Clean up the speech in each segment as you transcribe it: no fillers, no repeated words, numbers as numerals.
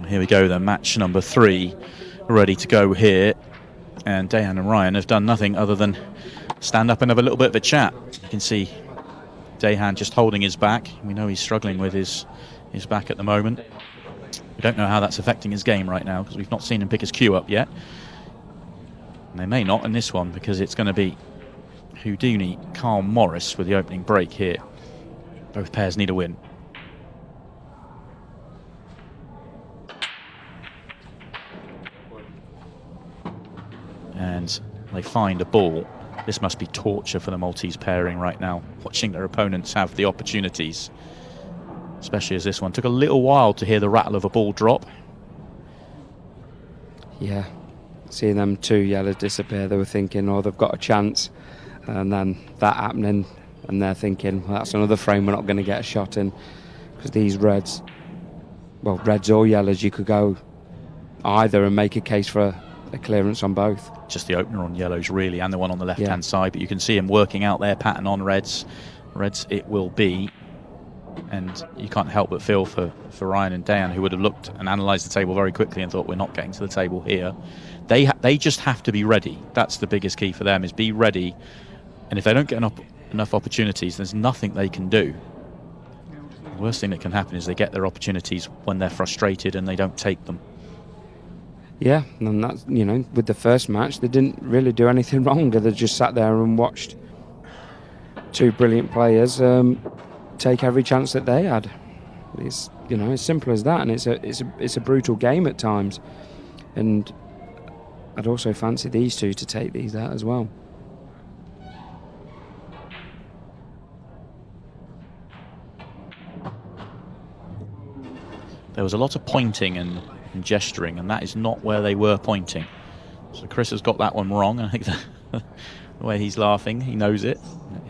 Here we go then, match number 3 ready to go here, and Dejan and Ryan have done nothing other than stand up and have a little bit of a chat. You can see Dejan just holding his back. We know he's struggling with his back at the moment. We don't know how that's affecting his game right now because we've not seen him pick his cue up yet. And they may not in this one because it's going to be Houdini, Carl Morris with the opening break here. Both pairs need a win. And they find a ball. This must be torture for the Maltese pairing right now, watching their opponents have the opportunities. Especially as this one took a little while to hear the rattle of a ball drop. Yeah, seeing them 2 yellows disappear, they were thinking, oh, they've got a chance. And then that happening, and they're thinking, well, that's another frame we're not going to get a shot in. Because these reds, well, reds or yellows, you could go either and make a case for a clearance on both. Just the opener on yellows really, and the one on the left hand side, but you can see him working out their pattern on reds. Reds it will be, and you can't help but feel for Ryan and Dejan, who would have looked and analysed the table very quickly and thought, we're not getting to the table here. They just have to be ready. That's the biggest key for them, is be ready, and if they don't get enough opportunities, there's nothing they can do. The worst thing that can happen is they get their opportunities when they're frustrated and they don't take them. Yeah, and that's, you know, with the first match, they didn't really do anything wrong. They just sat there and watched 2 brilliant players take every chance that they had. It's, you know, as simple as that, and it's a brutal game at times. And I'd also fancy these 2 to take these out as well. There was a lot of pointing and gesturing, and that is not where they were pointing. So Chris has got that one wrong. I think the way he's laughing, he knows it.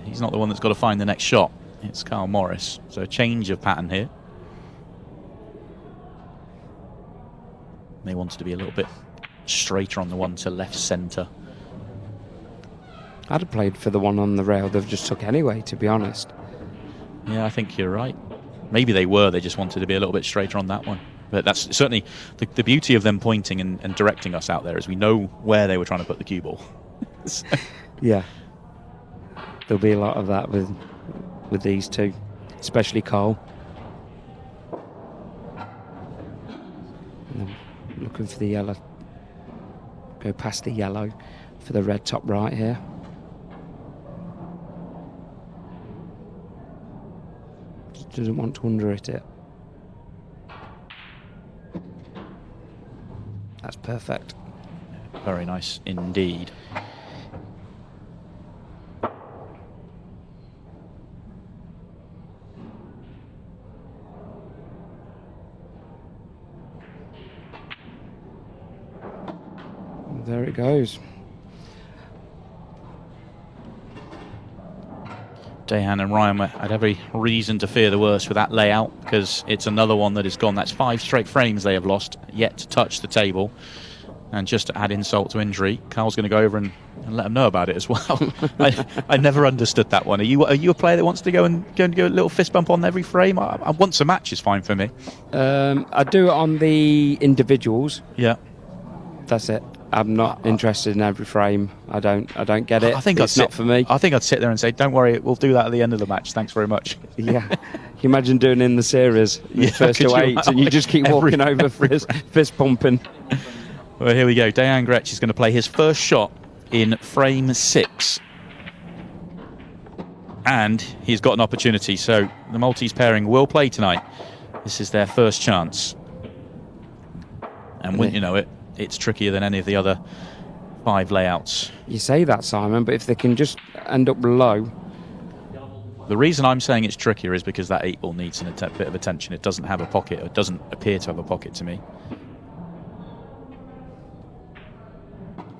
He's not the one that's got to find the next shot. It's Carl Morris. So a change of pattern here. They wanted to be a little bit straighter on the one to left centre. I'd have played for the one on the rail they've just took anyway, to be honest. Yeah, I think you're right. Maybe they just wanted to be a little bit straighter on that one. But that's certainly the beauty of them pointing and directing us out there, is we know where they were trying to put the cue ball. So. Yeah. There'll be a lot of that with these 2, especially Carl. And looking for the yellow. Go past the yellow for the red top right here. Just doesn't want to under-hit it. That's perfect. Very nice indeed. There it goes. Dejan and Ryan had every reason to fear the worst with that layout, because it's another one that is gone. That's 5 straight frames they have lost, yet to touch the table. And just to add insult to injury, Carl's going to go over and let them know about it as well. I never understood that one. Are you a player that wants to go and go a little fist bump on every frame? Once a match is fine for me. I do it on the individuals. Yeah. That's it. I'm not interested in every frame. I don't get it. It's not for me. I think I'd sit there and say, don't worry, we'll do that at the end of the match. Thanks very much. Yeah. Can you imagine doing it in the series, first to 8, and you just keep walking over fist pumping? Well, here we go. Dejan Grech is going to play his first shot in frame 6. And he's got an opportunity. So the Maltese pairing will play tonight. This is their first chance. And wouldn't you know it, it's trickier than any of the other 5 layouts. You say that, Simon, but if they can just end up low. The reason I'm saying it's trickier is because that 8 ball needs a bit of attention. It doesn't have a pocket. It doesn't appear to have a pocket to me.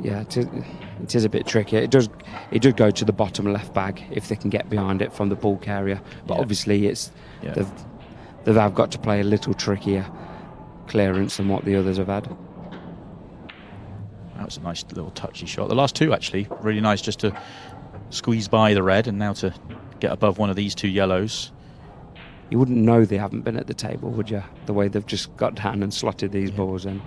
Yeah, it is a bit tricky. It does go to the bottom left bag if they can get behind it from the ball carrier. But obviously they've got to play a little trickier clearance than what the others have had. That was a nice little touchy shot. The last 2 actually really nice, just to squeeze by the red, and now to get above one of these 2 yellows. you wouldn't know they haven't been at the table, would you? The way they've just got down and slotted these balls in.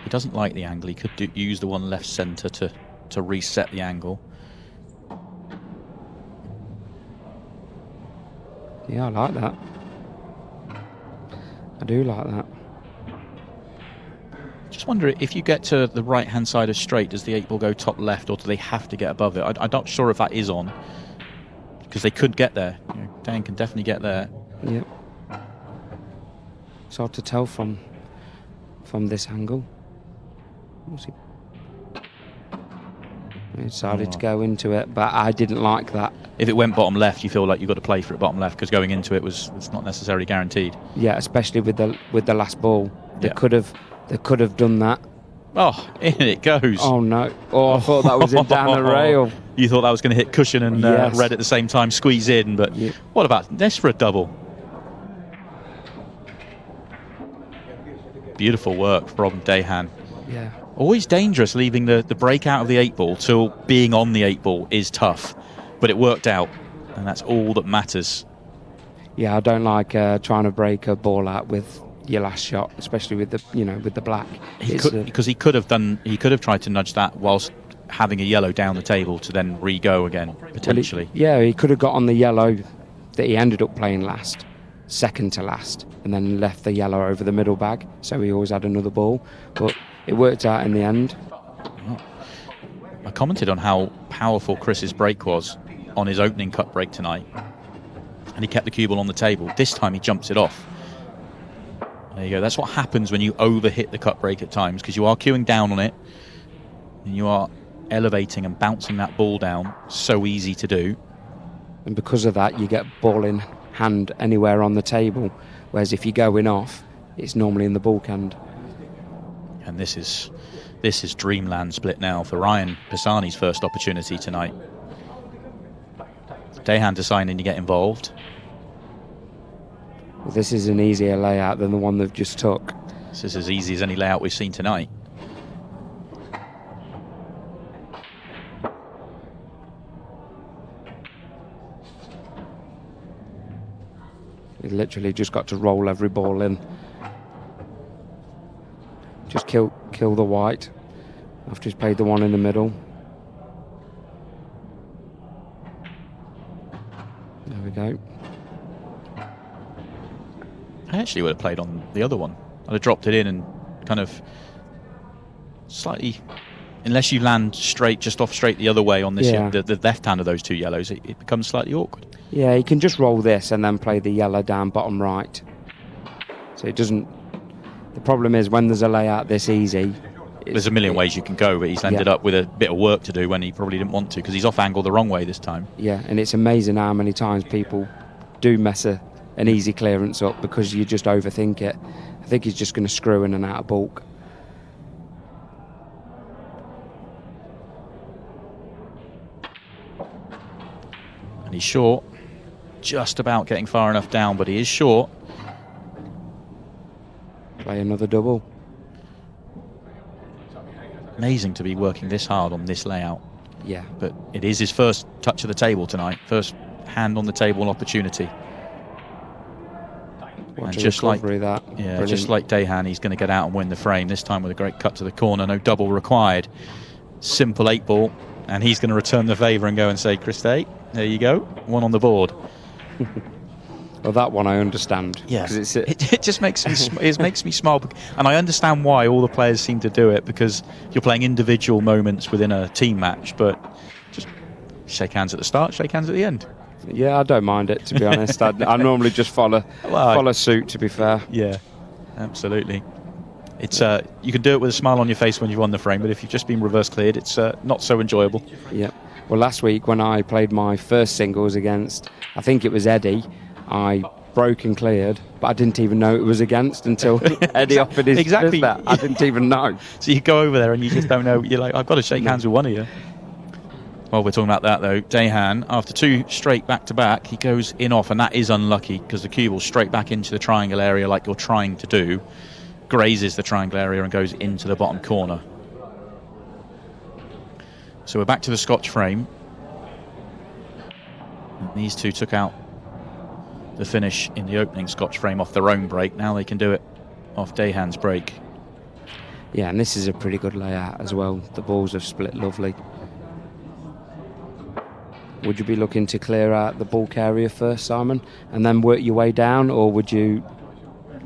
He doesn't like the angle. He could use the one left centre to reset the angle. Yeah, I like that. I do like that. Just wonder if you get to the right-hand side of straight, does the 8-ball go top left, or do they have to get above it? I'm not sure if that is on, because they could get there. You know, Dan can definitely get there. Yep. It's hard to tell from this angle. He decided to go into it, but I didn't like that. If it went bottom left, you feel like you've got to play for it bottom left, because going into it's not necessarily guaranteed. Yeah, especially with the last ball. They could have done that. Oh, in it goes. Oh no! Oh, I thought that was in down the rail. You thought that was going to hit cushion and red at the same time, squeeze in, but what about this for a double? Beautiful work from Dejan. Yeah. Always dangerous leaving the break out of the 8-ball till being on the 8-ball is tough, but it worked out, and that's all that matters. Yeah, I don't like trying to break a ball out with your last shot, especially with the black. Because he could have tried to nudge that whilst having a yellow down the table to then re-go again potentially. Well, he could have got on the yellow that he ended up playing last, second to last, and then left the yellow over the middle bag, so he always had another ball, but it worked out in the end. I commented on how powerful Chris's break was on his opening cut break tonight, and he kept the cue ball on the table. This time he jumps it off. There you go. That's what happens when you overhit the cut break at times, because you are queuing down on it and you are elevating and bouncing that ball down. So easy to do. And because of that, you get ball in hand anywhere on the table, whereas if you're going off, it's normally in the bulk end. And this is dreamland split now for Ryan Pisani's first opportunity tonight. Dejan deciding to get involved. Well, this is an easier layout than the one they've just took. This is as easy as any layout we've seen tonight. He's literally just got to roll every ball in. Just kill the white after he's played the one in the middle. There we go. I actually would have played on the other one. I'd have dropped it in and kind of slightly, unless you land straight, just off straight the other way on this, the left hand of those two yellows, it becomes slightly awkward. Yeah, you can just roll this and then play the yellow down bottom right. So it doesn't... The problem is when there's a layout this easy... There's a million ways you can go, but he's ended up with a bit of work to do when he probably didn't want to, because he's off angle the wrong way this time. Yeah, and it's amazing how many times people do mess an easy clearance up because you just overthink it. I think he's just going to screw in and out of bulk. And he's short, just about getting far enough down, but he is short. Play another double. Amazing to be working this hard on this layout. Yeah. But it is his first touch of the table tonight, first hand on the table opportunity. And just like that, just like Dejan, he's going to get out and win the frame, this time with a great cut to the corner, no double required. Simple 8-ball, and he's going to return the favour and go and say, Chris Day, there you go, one on the board. Well, that one I understand. Yeah, it just makes me smile, and I understand why all the players seem to do it, because you're playing individual moments within a team match, but just shake hands at the start, shake hands at the end. Yeah, I don't mind it, to be honest. I normally just follow suit, to be fair. Yeah, absolutely. It's you can do it with a smile on your face when you've won the frame, but if you've just been reverse cleared, it's not so enjoyable. Yeah. Well, last week when I played my first singles against, I think it was Eddie, I broke and cleared, but I didn't even know it was against until Eddie offered his fist bet. I didn't even know. So you go over there and you just don't know. You're like, I've got to shake hands with one of you. Well, we're talking about that though. Dejan, after two straight back-to-back, he goes in off, and that is unlucky because the cue ball straight back into the triangle area like you're trying to do, grazes the triangle area and goes into the bottom corner. So we're back to the Scotch frame. These two took out the finish in the opening Scotch frame off their own break. Now they can do it off Dejan's break. Yeah, and this is a pretty good layout as well. The balls have split lovely. Would you be looking to clear out the ball carrier first, Simon, and then work your way down, or would you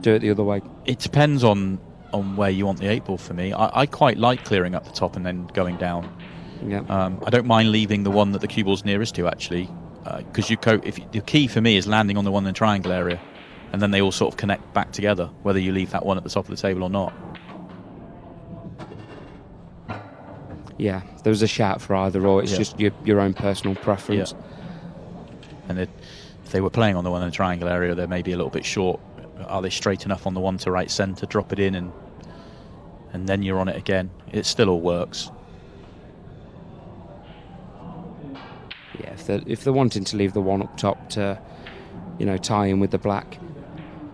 do it the other way? It depends on where you want the 8 ball for me. I quite like clearing up the top and then going down. Yeah. I don't mind leaving the one that the cue ball's nearest to, actually, because the key for me is landing on the one in the triangle area, and then they all sort of connect back together, whether you leave that one at the top of the table or not. Yeah, there was a shout for either or. It's just your own personal preference. Yeah. And if they were playing on the one in the triangle area, they're maybe a little bit short. Are they straight enough on the one to right centre? Drop it in, and then you're on it again. It still all works. Yeah, if they're wanting to leave the one up top to, tie in with the black,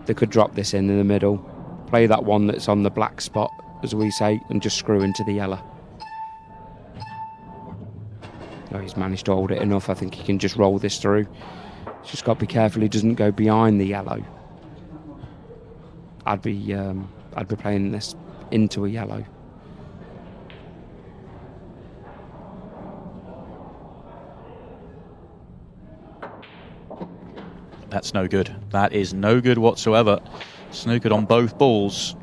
they could drop this in the middle, play that one that's on the black spot, as we say, and just screw into the yellow. Oh, he's managed to hold it enough. I think he can just roll this through. He's just got to be careful he doesn't go behind the yellow. I'd be playing this into a yellow. That's no good. That is no good whatsoever. It's no good on both balls.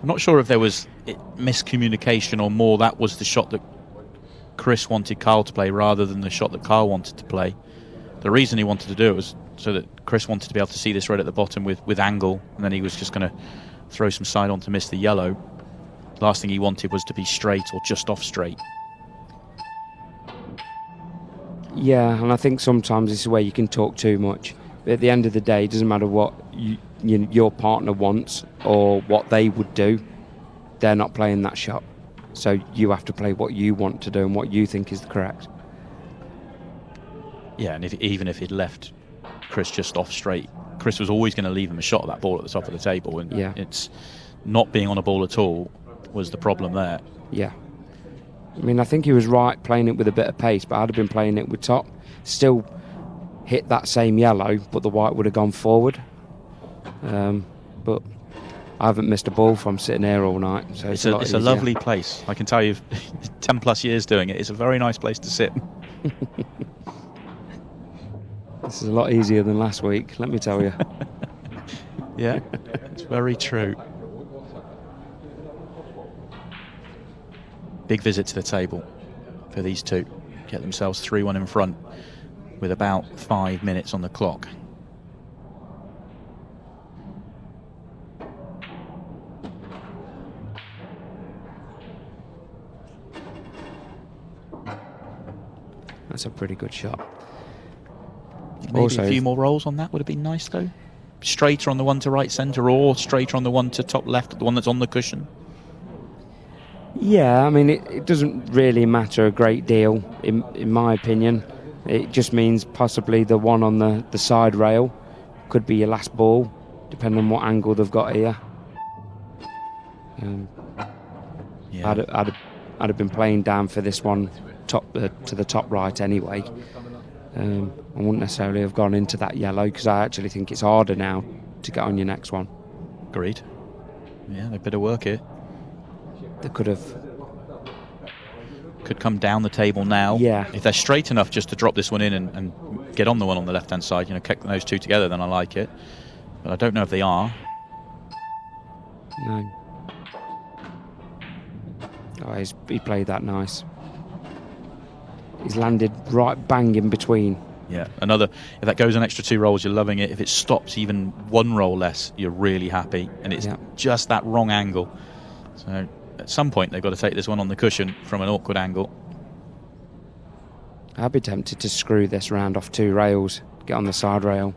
I'm not sure if there was miscommunication or more that was the shot that Chris wanted Carl to play rather than the shot that Carl wanted to play. The reason he wanted to do it was so that Chris wanted to be able to see this red at the bottom with angle, and then he was just going to throw some side on to miss the yellow. The last thing he wanted was to be straight or just off straight. Yeah, and I think sometimes this is where you can talk too much. But at the end of the day, it doesn't matter what your partner wants or what they would do. They're not playing that shot. So you have to play what you want to do and what you think is correct. Yeah, and even if he'd left Chris just off straight, Chris was always going to leave him a shot of that ball at the top of the table. And it's not being on a ball at all was the problem there. Yeah. I mean, I think he was right playing it with a bit of pace, but I'd have been playing it with top. Still hit that same yellow, but the white would have gone forward. But I haven't missed a ball from sitting here all night. So it's a lovely place. I can tell you, 10 plus years doing it, it's a very nice place to sit. This is a lot easier than last week, let me tell you. Yeah, it's very true. Big visit to the table for these two. Get themselves 3-1 in front with about 5 minutes on the clock. That's a pretty good shot. Maybe also, a few more rolls on that would have been nice, though. Straighter on the one to right centre or straighter on the one to top left, the one that's on the cushion. Yeah, I mean, it doesn't really matter a great deal, in my opinion. It just means possibly the one on the side rail could be your last ball, depending on what angle they've got here. I'd have been playing down for this one to the top right anyway. I wouldn't necessarily have gone into that yellow because I actually think it's harder now to get on your next one. Agreed. Yeah, they better work it. They could come down the table now. Yeah. If they're straight enough just to drop this one in and get on the one on the left-hand side, kick those two together, then I like it. But I don't know if they are. No. Oh, he played that nice. He's landed right bang in between. Yeah, if that goes an extra 2 rolls, you're loving it. If it stops even 1 roll less, you're really happy. And it's just that wrong angle. So at some point, they've got to take this one on the cushion from an awkward angle. I'd be tempted to screw this round off 2 rails, get on the side rail.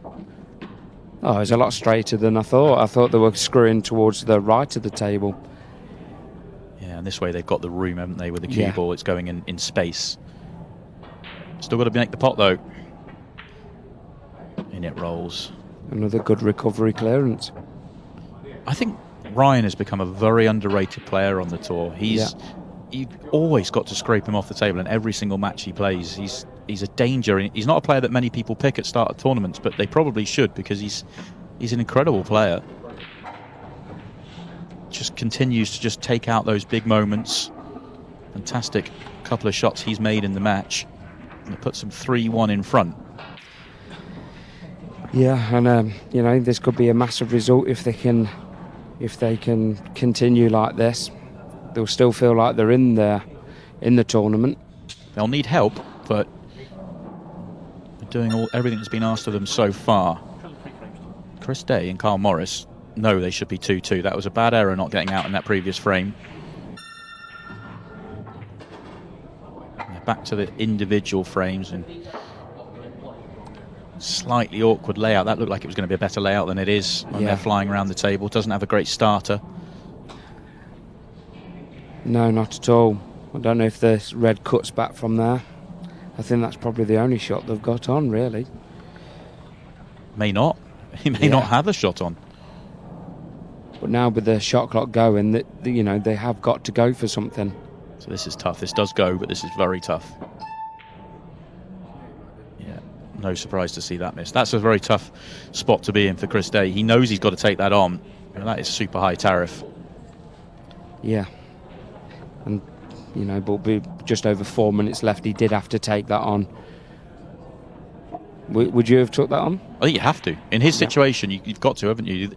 Oh, it's a lot straighter than I thought. I thought they were screwing towards the right of the table. Yeah, and this way they've got the room, haven't they, with the cue ball. It's going in space. Still got to make the pot, though. In it rolls. Another good recovery clearance. I think Ryan has become a very underrated player on the tour. He's you've always got to scrape him off the table in every single match he plays. He's a danger. He's not a player that many people pick at start of tournaments, but they probably should, because he's an incredible player. Just continues to just take out those big moments. Fantastic couple of shots he's made in the match. And it puts them 3-1 in front. Yeah, and you know, this could be a massive result if they can continue like this. They'll still feel like they're in the tournament. They'll need help, but they're doing everything that's been asked of them so far. Chris Day and Carl Morris know they should be 2-2. That was a bad error not getting out in that previous frame. They're back to the individual frames, and slightly awkward layout. That looked like it was going to be a better layout than it is when they're flying around the table. Doesn't have a great starter. No, not at all. I don't know if the red cuts back from there. I think that's probably the only shot they've got on, really. May not. He may not have a shot on. But now with the shot clock going, you know, they have got to go for something. So this is tough. This does go, but this is very tough. Yeah, no surprise to see that miss. That's a very tough spot to be in for Chris Day. He knows he's got to take that on. And that is super high tariff. Yeah. And, you know, but with just over 4 minutes left, he did have to take that on. Would you have took that on? I think you have to. In his situation, you've got to, haven't you?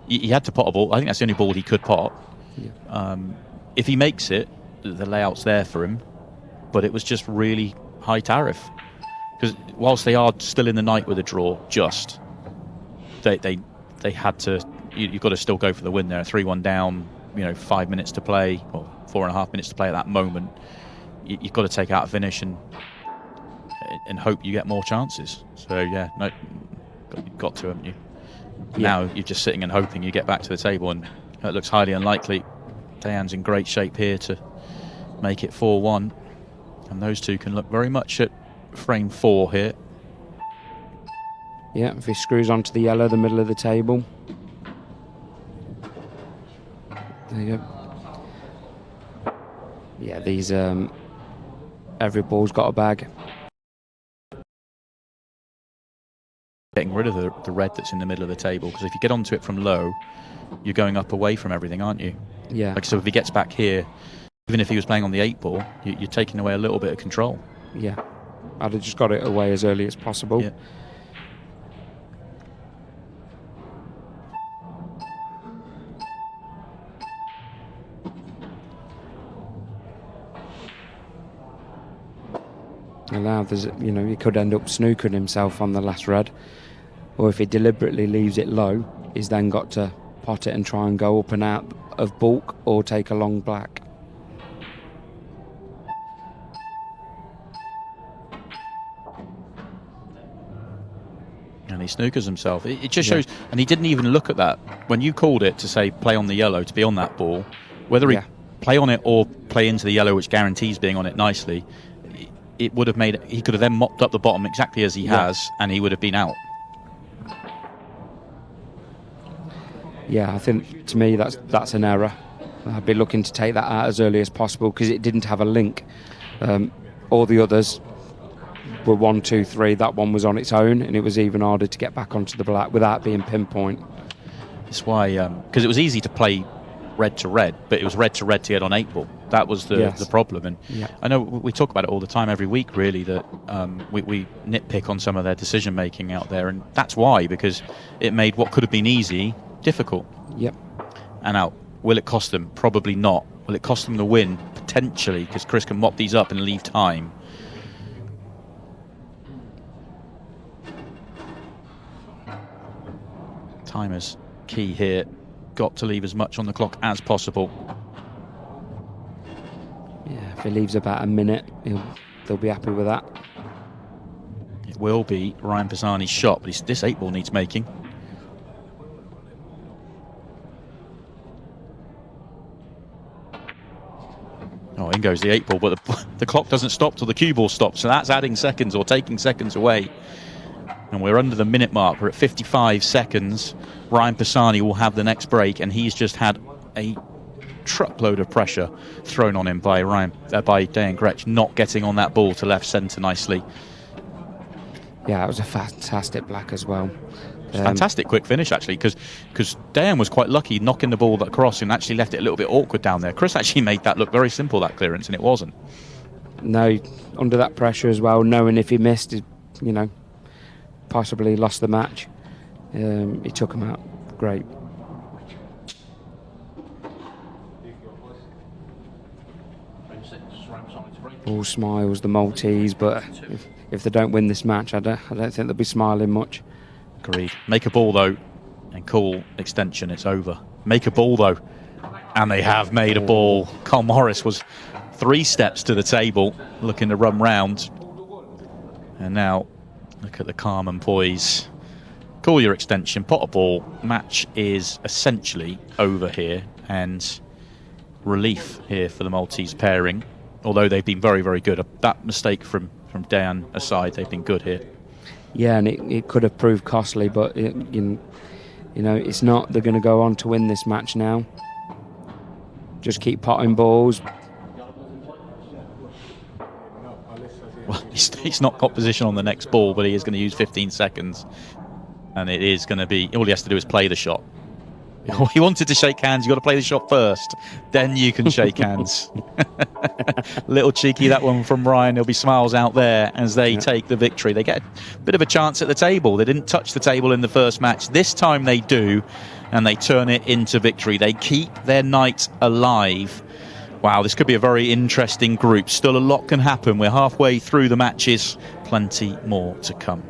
He had to pot a ball. I think that's the only ball he could pot. Yeah. If he makes it, the layout's there for him. But it was just really high tariff. Because whilst they are still in the night with a draw, they had to. You've got to still go for the win there. 3-1 down. 5 minutes to play, or 4.5 minutes to play at that moment. You've got to take out a finish and hope you get more chances. So yeah, no, you've got to, haven't you? Yeah. Now you're just sitting and hoping you get back to the table, and it looks highly unlikely. Dejan's in great shape here to make it 4-1, and those two can look very much at frame 4 here. Yeah, if he screws onto the yellow, the middle of the table. There you go. Yeah, these every ball's got a bag. Getting rid of the red that's in the middle of the table, because if you get onto it from low, you're going up away from everything, aren't you? Yeah. So if he gets back here, even if he was playing on the 8 ball, you're taking away a little bit of control. Yeah. I'd have just got it away as early as possible. Yeah. Now there's, he could end up snookering himself on the last red, or if he deliberately leaves it low, he's then got to pot it and try and go up and out of bulk or take a long black. And he snookers himself. It just shows, and he didn't even look at that when you called it to say play on the yellow to be on that ball, whether he play on it or play into the yellow, which guarantees being on it nicely. It would have made. He could have then mopped up the bottom exactly as he has, and he would have been out. Yeah, I think to me that's an error. I'd be looking to take that out as early as possible, because it didn't have a link. All the others were 1, 2, 3. That one was on its own, and it was even harder to get back onto the black without being pinpoint. That's why, because it was easy to play red to red, but it was red to red to get on 8 ball. That was the problem. And I know we talk about it all the time, every week, really, that we nitpick on some of their decision making out there, and that's why, because it made what could have been easy difficult. Yep. And now, will it cost them? Probably not. Will it cost them the win? Potentially, because Chris can mop these up and leave time. Time is key here. Got to leave as much on the clock as possible. Yeah, if he leaves about a minute, they'll be happy with that. It will be Ryan Pisani's shot, but this 8 ball needs making. Oh, in goes the 8 ball, but the clock doesn't stop till the cue ball stops, so that's adding seconds or taking seconds away. And we're under the minute mark. We're at 55 seconds. Ryan Pisani will have the next break, and he's just had a truckload of pressure thrown on him by Dejan Grech, not getting on that ball to left centre nicely. Yeah, it was a fantastic black as well. Fantastic quick finish, actually, because Dejan was quite lucky knocking the ball across and actually left it a little bit awkward down there. Chris actually made that look very simple, that clearance, and it wasn't. No, under that pressure as well, knowing if he missed, possibly lost the match. He took him out. Great. All smiles, the Maltese, but if they don't win this match, I don't think they'll be smiling much. Agreed. Make a ball, though, and call extension. It's over. Make a ball, though. And they have made a ball. Carl Morris was 3 steps to the table, looking to run round. And now, look at the calm and poise. Call your extension, pot a ball. Match is essentially over here. And relief here for the Maltese pairing. Although they've been very, very good. That mistake from Dejan aside, they've been good here. Yeah, and it could have proved costly, but it's not. They're going to go on to win this match now. Just keep potting balls. Well, he's not got position on the next ball, but he is going to use 15 seconds. And it is going to be, all he has to do is play the shot. He wanted to shake hands. You've got to play the shot first. Then you can shake hands. Little cheeky, that one from Ryan. There'll be smiles out there as they take the victory. They get a bit of a chance at the table. They didn't touch the table in the first match. This time they do, and they turn it into victory. They keep their night alive. Wow, this could be a very interesting group. Still a lot can happen. We're halfway through the matches. Plenty more to come.